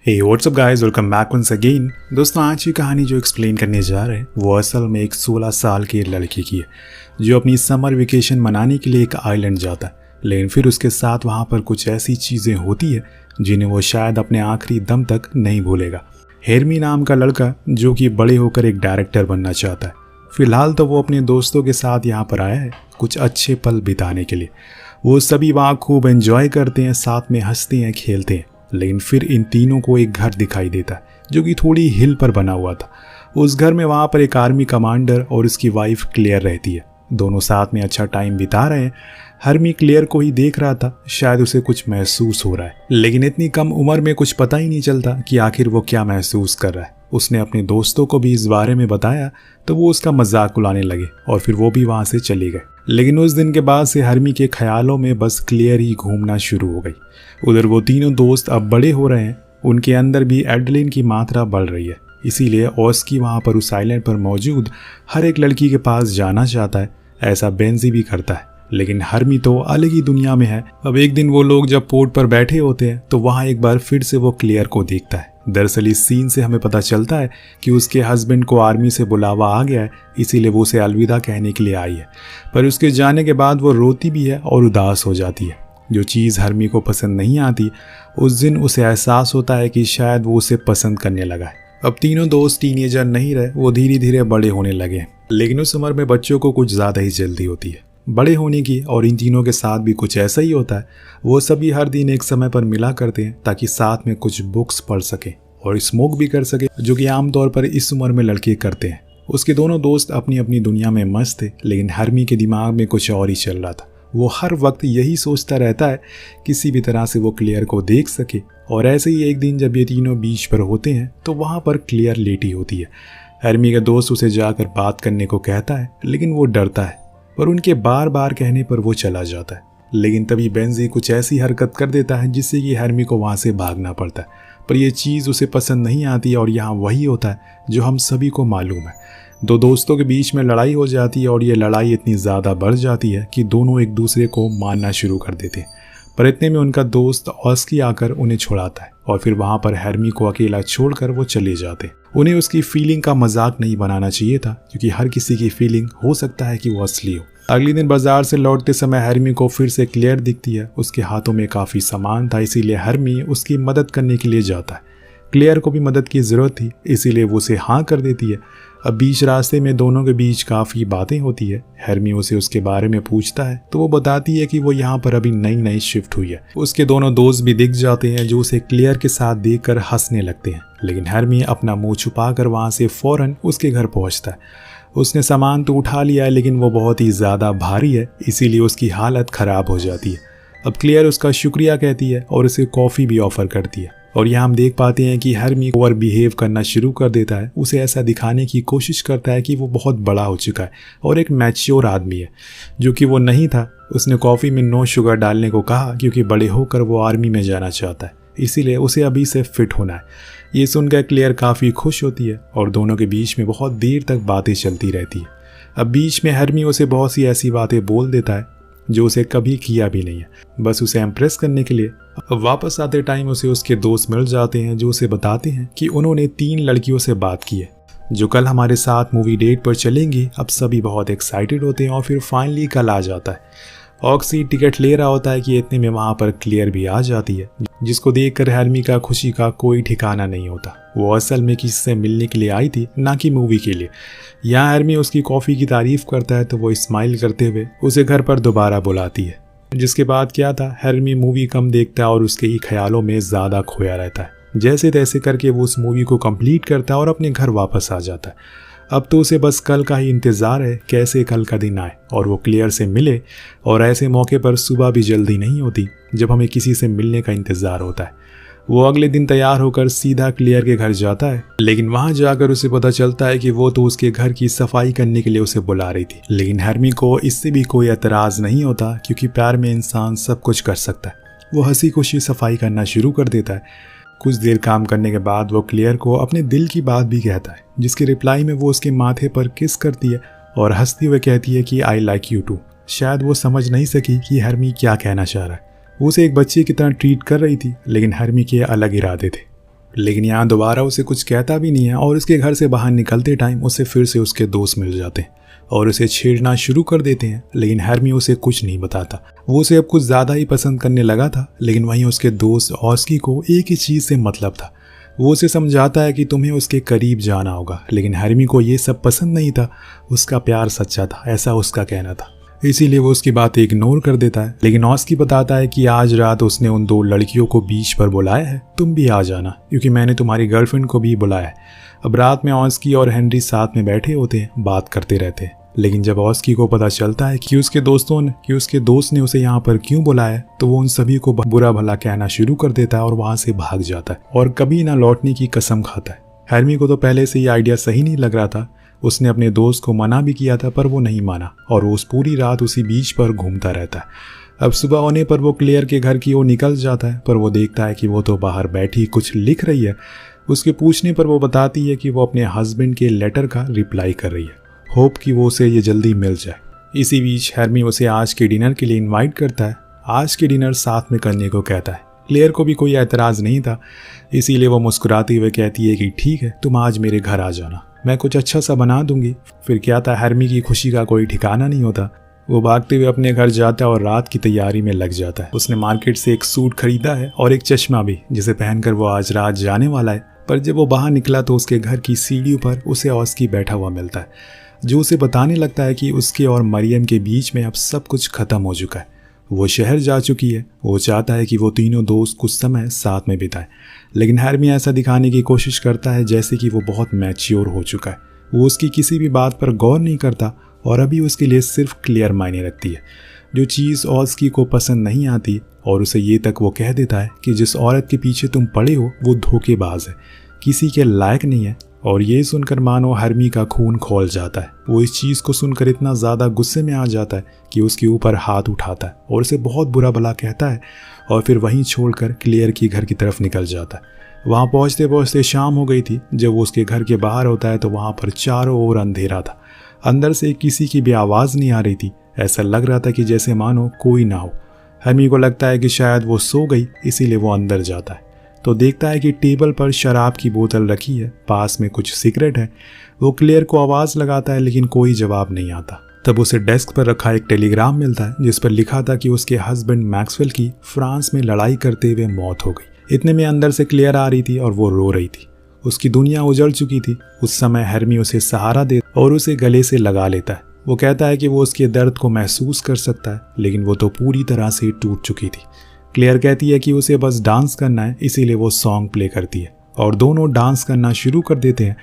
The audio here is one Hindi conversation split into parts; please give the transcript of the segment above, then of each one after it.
हे what's up guys, welcome back once again. दोस्तों, आज की कहानी जो एक्सप्लेन करने जा रहे हैं वो असल में एक 16 साल की लड़की की है जो अपनी समर वेकेशन मनाने के लिए एक आइलैंड जाता है। लेकिन फिर उसके साथ वहाँ पर कुछ ऐसी चीज़ें होती है जिन्हें वो शायद अपने आखिरी दम तक नहीं भूलेगा। हेरमी नाम का लड़का जो कि बड़े होकर एक डायरेक्टर बनना चाहता है। फिलहाल तो वो अपने दोस्तों के साथ यहाँ पर आया है कुछ अच्छे पल बिताने के लिए। वो सभी वहाँ खूब एंजॉय करते हैं, साथ में हंसते हैं, खेलते हैं। लेकिन फिर इन तीनों को एक घर दिखाई देता है जो कि थोड़ी हिल पर बना हुआ था। उस घर में वहाँ पर एक आर्मी कमांडर और उसकी वाइफ क्लेयर रहती है। दोनों साथ में अच्छा टाइम बिता रहे हैं। हर्मी क्लेयर को ही देख रहा था, शायद उसे कुछ महसूस हो रहा है, लेकिन इतनी कम उम्र में कुछ पता ही नहीं चलता कि आखिर वो क्या महसूस कर रहा है। उसने अपने दोस्तों को भी इस बारे में बताया तो वो उसका मजाक उड़ाने लगे और फिर वो भी वहाँ से चले गए। लेकिन उस दिन के बाद से हर्मी के ख्यालों में बस क्लियर ही घूमना शुरू हो गई। उधर वो तीनों दोस्त अब बड़े हो रहे हैं, उनके अंदर भी एड्रेनलिन की मात्रा बढ़ रही है। इसीलिए ओस्की वहाँ पर उस आइलैंड पर मौजूद हर एक लड़की के पास जाना चाहता है। ऐसा बेंजी भी करता है, लेकिन हर्मी तो अलग ही दुनिया में है। अब एक दिन वो लोग जब पोर्ट पर बैठे होते हैं तो वहाँ एक बार फिर से वो क्लियर को देखता है। दरअसल इस सीन से हमें पता चलता है कि उसके हस्बैंड को आर्मी से बुलावा आ गया है, इसीलिए वो उसे अलविदा कहने के लिए आई है। पर उसके जाने के बाद वो रोती भी है और उदास हो जाती है। जो चीज़ हर्मी को पसंद नहीं आती, उस दिन उसे एहसास होता है कि शायद वो उसे पसंद करने लगा है। अब तीनों दोस्त टीनेजर नहीं रहे, वो धीरे धीरे बड़े होने लगे। लेकिन उस उम्र में बच्चों को कुछ ज़्यादा ही जल्दी होती है बड़े होने की, और इन तीनों के साथ भी कुछ ऐसा ही होता है। वो सभी हर दिन एक समय पर मिला करते हैं ताकि साथ में कुछ बुक्स पढ़ सकें और स्मोक भी कर सके, जो कि आमतौर पर इस उम्र में लड़के करते हैं। उसके दोनों दोस्त अपनी अपनी दुनिया में मस्त थे, लेकिन हर्मी के दिमाग में कुछ और ही चल रहा था। वो हर वक्त यही सोचता रहता है किसी भी तरह से वो क्लियर को देख सके। और ऐसे ही एक दिन जब ये तीनों बीच पर होते हैं तो वहाँ पर क्लियर लेटी होती है। हर्मी का दोस्त उसे जाकर बात करने को कहता है, लेकिन वो डरता है, पर उनके बार बार कहने पर वो चला जाता है। लेकिन तभी बेंजी कुछ ऐसी हरकत कर देता है जिससे कि हर्मी को वहाँ से भागना पड़ता है। पर यह चीज़ उसे पसंद नहीं आती और यहाँ वही होता है जो हम सभी को मालूम है। दो दोस्तों के बीच में लड़ाई हो जाती है और ये लड़ाई इतनी ज़्यादा बढ़ जाती है कि दोनों एक दूसरे को मारना शुरू कर देते हैं। पर इतने में उनका दोस्त ओस्की आकर उन्हें छुड़ाता है और फिर वहाँ पर हर्मी को अकेला छोड़कर वो चले जाते हैं। उन्हें उसकी फीलिंग का मजाक नहीं बनाना चाहिए था, क्योंकि हर किसी की फीलिंग हो सकता है कि वो असली हो। अगले दिन बाजार से लौटते समय हर्मी को फिर से क्लियर दिखती है। उसके हाथों में काफ़ी सामान था, इसीलिए हर्मी उसकी मदद करने के लिए जाता है। क्लियर को भी मदद की ज़रूरत थी, इसीलिए वो उसे हाँ कर देती है। अब बीच रास्ते में दोनों के बीच काफ़ी बातें होती है। हर्मी उसे उसके बारे में पूछता है तो वो बताती है कि वो यहाँ पर अभी नई शिफ्ट हुई है। उसके दोनों दोस्त भी दिख जाते हैं जो उसे क्लियर के साथ देखकर हंसने लगते हैं। लेकिन हर्मी अपना मुंह छुपाकर वहाँ से फौरन उसके घर पहुँचता है। उसने सामान तो उठा लिया है, लेकिन वो बहुत ही ज़्यादा भारी है, इसीलिए उसकी हालत ख़राब हो जाती है। अब क्लियर उसका शुक्रिया कहती है और उसे कॉफ़ी भी ऑफ़र करती है। और यहाँ हम देख पाते हैं कि हर्मी ओवर बिहेव करना शुरू कर देता है। उसे ऐसा दिखाने की कोशिश करता है कि वो बहुत बड़ा हो चुका है और एक मैच्योर आदमी है, जो कि वो नहीं था। उसने कॉफ़ी में नो शुगर डालने को कहा क्योंकि बड़े होकर वो आर्मी में जाना चाहता है, इसीलिए उसे अभी से फिट होना है। ये सुनकर क्लियर काफ़ी खुश होती है और दोनों के बीच में बहुत देर तक बातें चलती रहती है। अब बीच में हर्मी उसे बहुत सी ऐसी बातें बोल देता है जो उसे कभी किया भी नहीं है, बस उसे इम्प्रेस करने के लिए। अब वापस आते टाइम उसे उसके दोस्त मिल जाते हैं जो उसे बताते हैं कि उन्होंने 3 लड़कियों से बात की है जो कल हमारे साथ मूवी डेट पर चलेंगी। अब सभी बहुत एक्साइटेड होते हैं और फिर फाइनली कल आ जाता है। ऑक्सी टिकट ले रहा होता है कि इतने में वहाँ पर क्लियर भी आ जाती है, जिसको देखकर हर्मी का खुशी का कोई ठिकाना नहीं होता। वो असल में किसी से मिलने के लिए आई थी, ना कि मूवी के लिए। यहाँ हर्मी उसकी कॉफ़ी की तारीफ करता है तो वो स्माइल करते हुए उसे घर पर दोबारा बुलाती है। जिसके बाद क्या था, हर्मी मूवी कम देखता है और उसके ही ख्यालों में ज़्यादा खोया रहता है। जैसे तैसे करके वो उस मूवी को कंप्लीट करता है और अपने घर वापस आ जाता है। अब तो उसे बस कल का ही इंतज़ार है, कैसे कल का दिन आए और वो क्लियर से मिले। और ऐसे मौके पर सुबह भी जल्दी नहीं होती जब हमें किसी से मिलने का इंतज़ार होता है। वो अगले दिन तैयार होकर सीधा क्लियर के घर जाता है, लेकिन वहाँ जाकर उसे पता चलता है कि वो तो उसके घर की सफाई करने के लिए उसे बुला रही थी। लेकिन हर्मी को इससे भी कोई एतराज़ नहीं होता, क्योंकि प्यार में इंसान सब कुछ कर सकता है। वो हंसी खुशी सफाई करना शुरू कर देता है। कुछ देर काम करने के बाद वो क्लियर को अपने दिल की बात भी कहता है, जिसके रिप्लाई में वो उसके माथे पर किस करती है और हंसती हुए कहती है कि आई लाइक यू टू। शायद वो समझ नहीं सकी कि हर्मी क्या कहना चाह रहा है। वो उसे एक बच्चे की तरह ट्रीट कर रही थी, लेकिन हर्मी के अलग इरादे थे। लेकिन यहाँ दोबारा उसे कुछ कहता भी नहीं है और उसके घर से बाहर निकलते टाइम उसे फिर से उसके दोस्त मिल जाते हैं और उसे छेड़ना शुरू कर देते हैं। लेकिन हेर्मी उसे कुछ नहीं बताता। वो उसे अब कुछ ज़्यादा ही पसंद करने लगा था। लेकिन वहीं उसके दोस्त ऑस्की को एक ही चीज़ से मतलब था। वो उसे समझाता है कि तुम्हें उसके करीब जाना होगा, लेकिन हेर्मी को ये सब पसंद नहीं था। उसका प्यार सच्चा था, ऐसा उसका कहना था, इसीलिए वो उसकी बात इग्नोर कर देता है। लेकिन ऑस्की बताता है कि आज रात उसने उन 2 लड़कियों को बीच पर बुलाया है, तुम भी आ जाना क्योंकि मैंने तुम्हारी गर्लफ्रेंड को भी बुलाया है। अब रात में ऑस्की और हेनरी साथ में बैठे होते हैं, बात करते रहते हैं। लेकिन जब ऑस्की को पता चलता है कि उसके दोस्त ने उसे यहाँ पर क्यों बुलाया है, तो वो उन सभी को बुरा भला कहना शुरू कर देता है और वहाँ से भाग जाता है और कभी ना लौटने की कसम खाता है। हेर्मी को तो पहले से ये आइडिया सही नहीं लग रहा था। उसने अपने दोस्त को मना भी किया था पर वो नहीं माना और वो उस पूरी रात उसी बीच पर घूमता रहता है। अब सुबह होने पर वो क्लेयर के घर की ओर निकल जाता है, पर वो देखता है कि वो तो बाहर बैठी कुछ लिख रही है। उसके पूछने पर वो बताती है कि वो अपने हस्बैंड के लेटर का रिप्लाई कर रही है, होप कि वो उसे ये जल्दी मिल जाए। इसी बीच हेर्मी उसे आज के डिनर के लिए इन्वाइट करता है। आज के डिनर साथ में करने को कहता है। क्लेयर को भी कोई एतराज़ नहीं था, इसीलिए वो मुस्कुराते हुए कहती है कि ठीक है, तुम आज मेरे घर आ जाना, मैं कुछ अच्छा सा बना दूंगी। फिर क्या था, हेर्मी की खुशी का कोई ठिकाना नहीं होता। वो भागते हुए अपने घर जाता है और रात की तैयारी में लग जाता है। उसने मार्केट से एक सूट खरीदा है और एक चश्मा भी, जिसे पहनकर वो आज रात जाने वाला है। पर जब वो बाहर निकला तो उसके घर की सीढ़ियों पर उसे ऑस्की बैठा हुआ मिलता है, जो उसे बताने लगता है कि उसके और मरियम के बीच में अब सब कुछ खत्म हो चुका है। वो शहर जा चुकी है। वो चाहता है कि वो तीनों दोस्त कुछ समय साथ में बिताएं, लेकिन हेर्मी ऐसा दिखाने की कोशिश करता है जैसे कि वो बहुत मैच्योर हो चुका है। वो उसकी किसी भी बात पर गौर नहीं करता और अभी उसके लिए सिर्फ क्लियर मायने रखती है। जो चीज़ ऑस्की को पसंद नहीं आती और उसे ये तक वो कह देता है कि जिस औरत के पीछे तुम पड़े हो वो धोखेबाज है, किसी के लायक नहीं है। और ये सुनकर मानो हेर्मी का खून खौल जाता है। वो इस चीज़ को सुनकर इतना ज़्यादा गुस्से में आ जाता है कि उसके ऊपर हाथ उठाता है और उसे बहुत बुरा भला कहता है और फिर वहीं छोड़कर क्लियर की घर की तरफ निकल जाता है। वहाँ पहुँचते पहुँचते शाम हो गई थी। जब वो उसके घर के बाहर होता है तो वहाँ पर चारों ओर अंधेरा था। अंदर से किसी की भी आवाज़ नहीं आ रही थी। ऐसा लग रहा था कि जैसे मानो कोई ना हो। हेर्मी को लगता है कि शायद वो सो गई, इसीलिए वो अंदर जाता है तो देखता है कि टेबल पर शराब की बोतल रखी है, पास में कुछ सिगरेट है। वो क्लियर को आवाज़ लगाता है लेकिन कोई जवाब नहीं आता। तब उसे डेस्क पर रखा एक टेलीग्राम मिलता है जिस पर लिखा था कि उसके हस्बैंड मैक्सवेल की फ्रांस में लड़ाई करते हुए मौत हो गई। इतने में अंदर से क्लियर आ रही थी और वो रो रही थी। उसकी दुनिया उजड़ चुकी थी। उस समय हेर्मी उसे सहारा दे और उसे गले से लगा लेता है। वो कहता है कि वो उसके दर्द को महसूस कर सकता है, लेकिन वो तो पूरी तरह से टूट चुकी थी। क्लेयर कहती है कि उसे बस डांस करना है, इसीलिए वो सॉन्ग प्ले करती है और दोनों डांस करना शुरू कर देते हैं।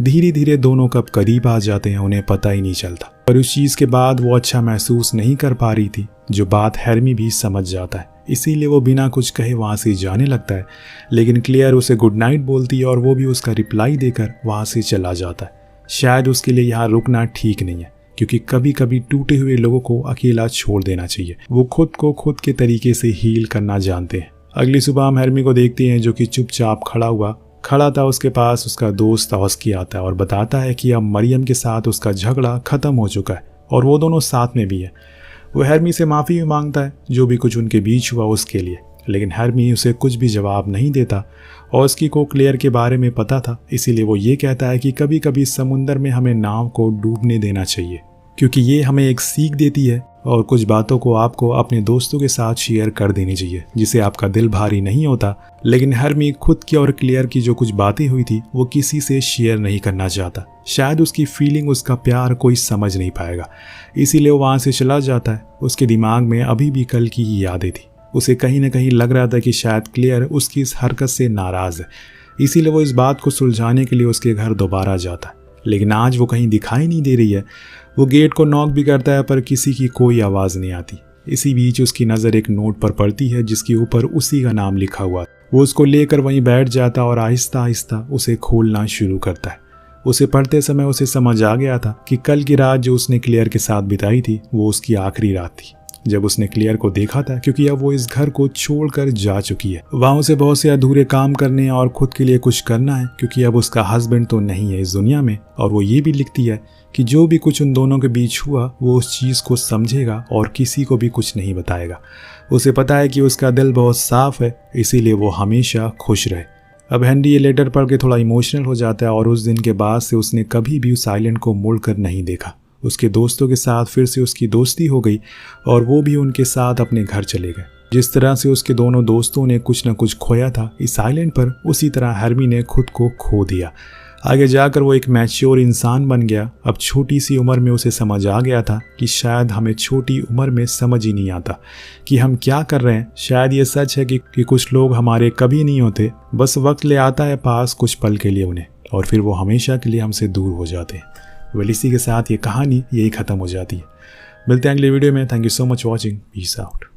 धीरे धीरे दोनों कब करीब आ जाते हैं उन्हें पता ही नहीं चलता। पर उस चीज़ के बाद वो अच्छा महसूस नहीं कर पा रही थी, जो बात हेर्मी भी समझ जाता है। इसीलिए वो बिना कुछ कहे वहाँ से जाने लगता है। लेकिन क्लेयर उसे गुड नाइट बोलती है और वो भी उसका रिप्लाई देकर वहाँ से चला जाता है। शायद उसके लिए यहाँ रुकना ठीक नहीं है, क्योंकि कभी कभी टूटे हुए लोगों को अकेला छोड़ देना चाहिए। वो खुद को खुद के तरीके से हील करना जानते हैं। अगली सुबह हम हेर्मी को देखते हैं जो कि चुपचाप खड़ा था। उसके पास उसका दोस्त ऑस्की आता है और बताता है कि अब मरियम के साथ उसका झगड़ा खत्म हो चुका है और वो दोनों साथ में भी है। वो हेर्मी से माफ़ी भी मांगता है जो भी कुछ उनके बीच हुआ उसके लिए, लेकिन हेर्मी उसे कुछ भी जवाब नहीं देता। ऑस्की को क्लेयर के बारे में पता था, इसीलिए वो ये कहता है कि कभी कभी समुंदर में हमें नाव को डूबने देना चाहिए, क्योंकि ये हमें एक सीख देती है और कुछ बातों को आपको अपने दोस्तों के साथ शेयर कर देनी चाहिए जिससे आपका दिल भारी नहीं होता। लेकिन हेर्मी खुद की और क्लेयर की जो कुछ बातें हुई थी वो किसी से शेयर नहीं करना चाहता। शायद उसकी फीलिंग, उसका प्यार कोई समझ नहीं पाएगा, इसीलिए वो वहाँ से चला जाता है। उसके दिमाग में अभी भी कल की ही यादें थी। उसे कहीं ना कहीं लग रहा था कि शायद क्लेयर उसकी इस हरकत से नाराज़ है, इसीलिए वो इस बात को सुलझाने के लिए उसके घर दोबारा जाता है। लेकिन आज वो कहीं दिखाई नहीं दे रही है। वो गेट को नॉक भी करता है पर किसी की कोई आवाज़ नहीं आती। इसी बीच उसकी नज़र एक नोट पर पड़ती है जिसके ऊपर उसी का नाम लिखा हुआ है। वो उसको लेकर वहीं बैठ जाता और आहिस्ता आहिस्ता उसे खोलना शुरू करता है। उसे पढ़ते समय उसे समझ आ गया था कि कल की रात जो उसने क्लेयर के साथ बिताई थी वो उसकी आखिरी रात थी जब उसने क्लेयर को देखा था, क्योंकि अब वो इस घर को छोड़कर जा चुकी है। वहाँ उसे बहुत से अधूरे काम करने और खुद के लिए कुछ करना है, क्योंकि अब उसका हस्बैंड तो नहीं है इस दुनिया में। और वो ये भी लिखती है कि जो भी कुछ उन दोनों के बीच हुआ वो उस चीज़ को समझेगा और किसी को भी कुछ नहीं बताएगा। उसे पता है कि उसका दिल बहुत साफ है, इसीलिए वो हमेशा खुश रहे। अब हेनरी ये लेटर पढ़ के थोड़ा इमोशनल हो जाता है और उस दिन के बाद से उसने कभी भी उस आइलैंड को मुड़कर नहीं देखा। उसके दोस्तों के साथ फिर से उसकी दोस्ती हो गई और वो भी उनके साथ अपने घर चले गए। जिस तरह से उसके दोनों दोस्तों ने कुछ न कुछ खोया था इस आइलैंड पर, उसी तरह हर्मी ने खुद को खो दिया। आगे जाकर वो एक मैच्योर इंसान बन गया। अब छोटी सी उम्र में उसे समझ आ गया था कि शायद हमें छोटी उम्र में समझ ही नहीं आता कि हम क्या कर रहे हैं। शायद ये सच है कि कुछ लोग हमारे कभी नहीं होते, बस वक्त ले आता है पास कुछ पल के लिए उन्हें, और फिर वो हमेशा के लिए हमसे दूर हो जाते हैं। वेल, इसी के साथ ये कहानी यही ख़त्म हो जाती है। मिलते हैं अगले वीडियो में। Thank you so much watching. Peace out.